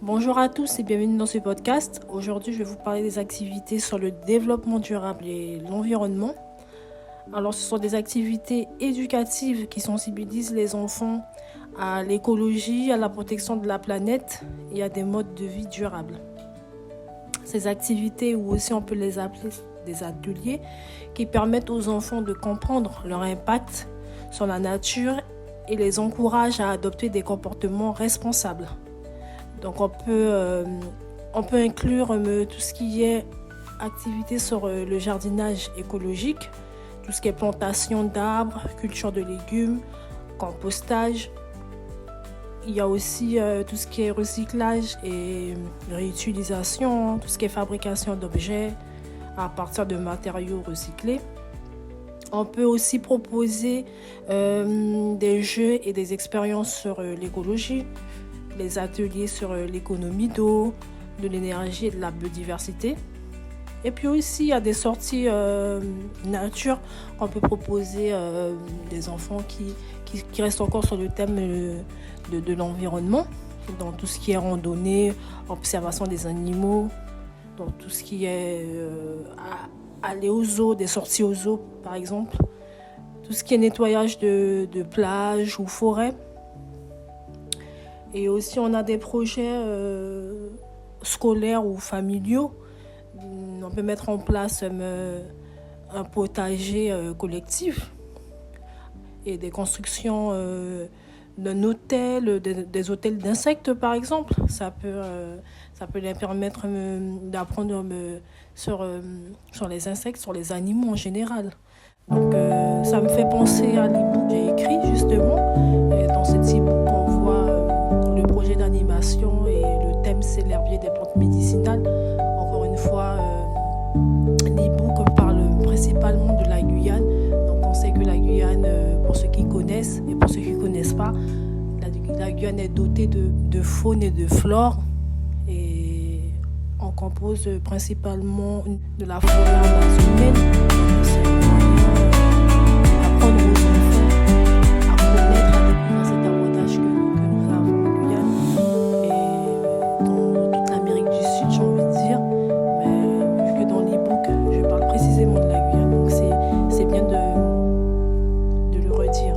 Bonjour à tous et bienvenue dans ce podcast. Aujourd'hui, je vais vous parler des activités sur le développement durable et l'environnement. Alors, ce sont des activités éducatives qui sensibilisent les enfants à l'écologie, à la protection de la planète et à des modes de vie durables. Ces activités, ou aussi on peut les appeler des ateliers, qui permettent aux enfants de comprendre leur impact sur la nature et les encouragent à adopter des comportements responsables. Donc on peut inclure tout ce qui est activité sur le jardinage écologique, tout ce qui est plantation d'arbres, culture de légumes, compostage. Il y a aussi tout ce qui est recyclage et réutilisation, tout ce qui est fabrication d'objets à partir de matériaux recyclés. On peut aussi proposer des jeux et des expériences sur l'écologie, les ateliers sur l'économie d'eau, de l'énergie et de la biodiversité. Et puis aussi, il y a des sorties nature qu'on peut proposer des enfants qui restent encore sur le thème de l'environnement, dans tout ce qui est randonnée, observation des animaux, dans tout ce qui est aller aux zoos, des sorties aux zoos par exemple, tout ce qui est nettoyage de plages ou forêts. Et aussi, on a des projets scolaires ou familiaux. On peut mettre en place un potager collectif et des constructions d'un hôtel, des hôtels d'insectes par exemple. Ça peut leur permettre d'apprendre sur les insectes, sur les animaux en général. Donc ça me fait penser à l'e-book que j'ai écrit justement. Et dans cet e-book, on voit le projet d'animation et le thème c'est l'herbier des plantes médicinales. Encore une fois, l'e-book parle principalement de la Guyane. Donc on sait que la Guyane, pour ceux qui connaissent et pour ceux qui ne connaissent pas, la Guyane est dotée de faune et de flore. Et on compose principalement de la forêt amazonienne. C'est un moyen d'apprendre aux enfants à connaître, à découvrir cet avantage que nous avons en Guyane et dans toute l'Amérique du Sud, j'ai envie de dire. Mais vu que dans l'e-book, je parle précisément de la Guyane, donc c'est bien de le redire.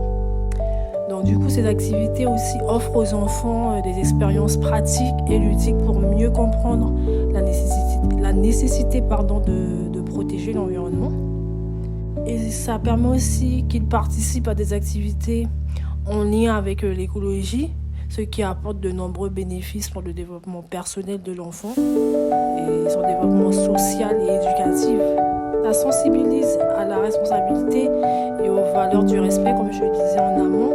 Donc du coup, ces activités aussi offrent aux enfants des expériences pratiques et ludiques pour mieux comprendre la nécessité de protéger l'environnement. Et ça permet aussi qu'ils participent à des activités en lien avec l'écologie, ce qui apporte de nombreux bénéfices pour le développement personnel de l'enfant et son développement social et éducatif. Ça sensibilise à la responsabilité et aux valeurs du respect, comme je le disais en amont.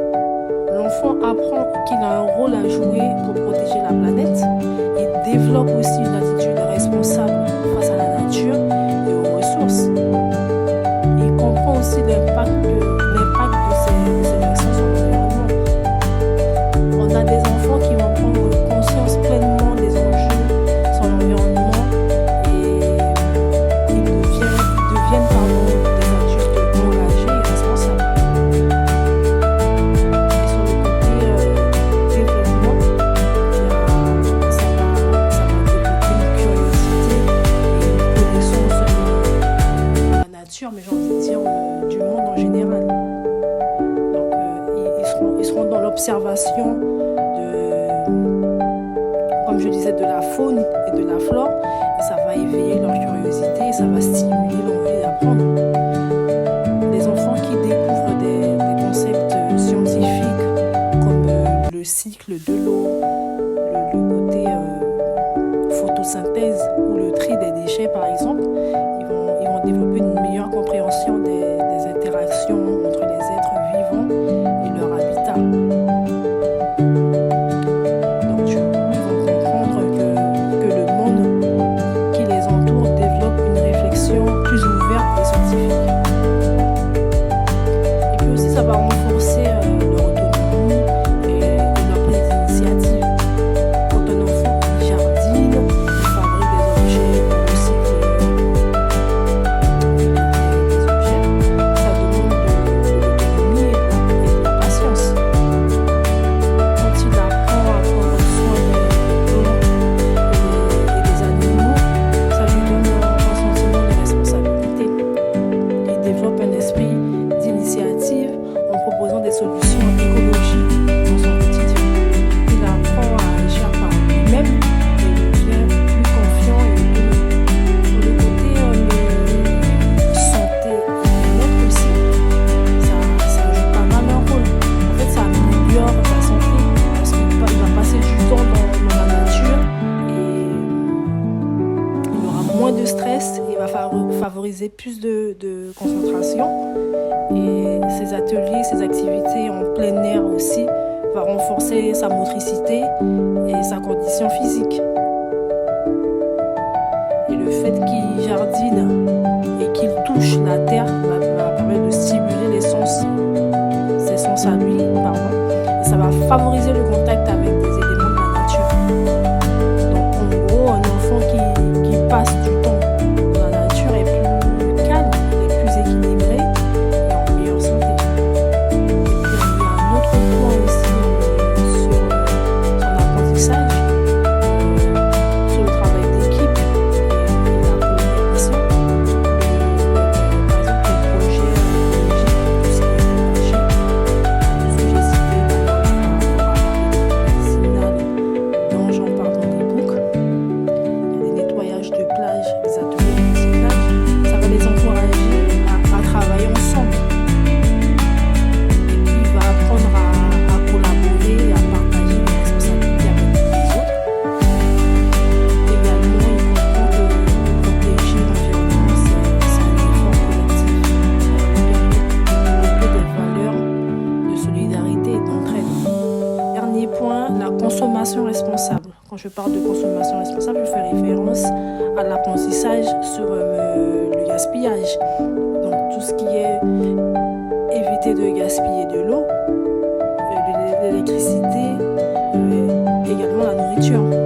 L'enfant apprend qu'il a un rôle à jouer pour protéger la planète. Il développe aussi une attitude responsable face à la nature et aux ressources. Il comprend aussi l'impact de ces actions sur l'environnement. On a des enfants qui vont prendre conscience pleinement des enjeux sur l'environnement et ils deviennent des adultes engagés et responsables. Et sur le côté développement, ça va développer une curiosité et une connaissance de la nature, mais j'ai envie de dire du monde en général. Donc ils seront dans l'observation comme je disais, de la faune et de la flore, et ça va éveiller leur curiosité et ça va stimuler l'envie d'apprendre. Les enfants qui découvrent des concepts scientifiques comme le cycle de l'eau, le côté photosynthèse ou le tri des déchets par exemple, ils vont développer une meilleure compréhension des interactions entre les êtres vivants et leur habitat. Donc ils vont comprendre que le monde qui les entoure développe une réflexion plus ouverte et scientifique. Et puis aussi ça va renforcer leur autonomie et leur prise d'initiative. favoriser plus de concentration. Et ces ateliers, ces activités en plein air aussi, va renforcer sa motricité et sa condition physique. Et le fait qu'il jardine et qu'il touche la terre va permettre de stimuler ses sens à lui, et ça va favoriser le contact avec des éléments de la nature. Donc en gros, un enfant qui passe du temps dans la nature est plus calme, est plus équilibré et en meilleure santé. Et puis il y a un autre point aussi sur son apprentissage, sur le travail d'équipe et la collaboration. Par exemple, les projets écologiques, tout ce qui est ce que j'ai cité médicinal dont j'en parle dans les books. Il y a des nettoyages de plage, des ateliers de recyclage. Ça va les encourager à travailler ensemble. Et puis il va apprendre à collaborer et à partager les responsabilités avec les autres. Également, il comprend que protéger l'environnement, c'est un effort collectif. Développer des valeurs de solidarité et d'entraide. Dernier point, la consommation responsable. Quand je parle de consommation responsable, je fais référence à l'apprentissage sur le gaspillage. Donc tout ce qui est éviter de gaspiller de l'eau, de l'électricité, également la nourriture.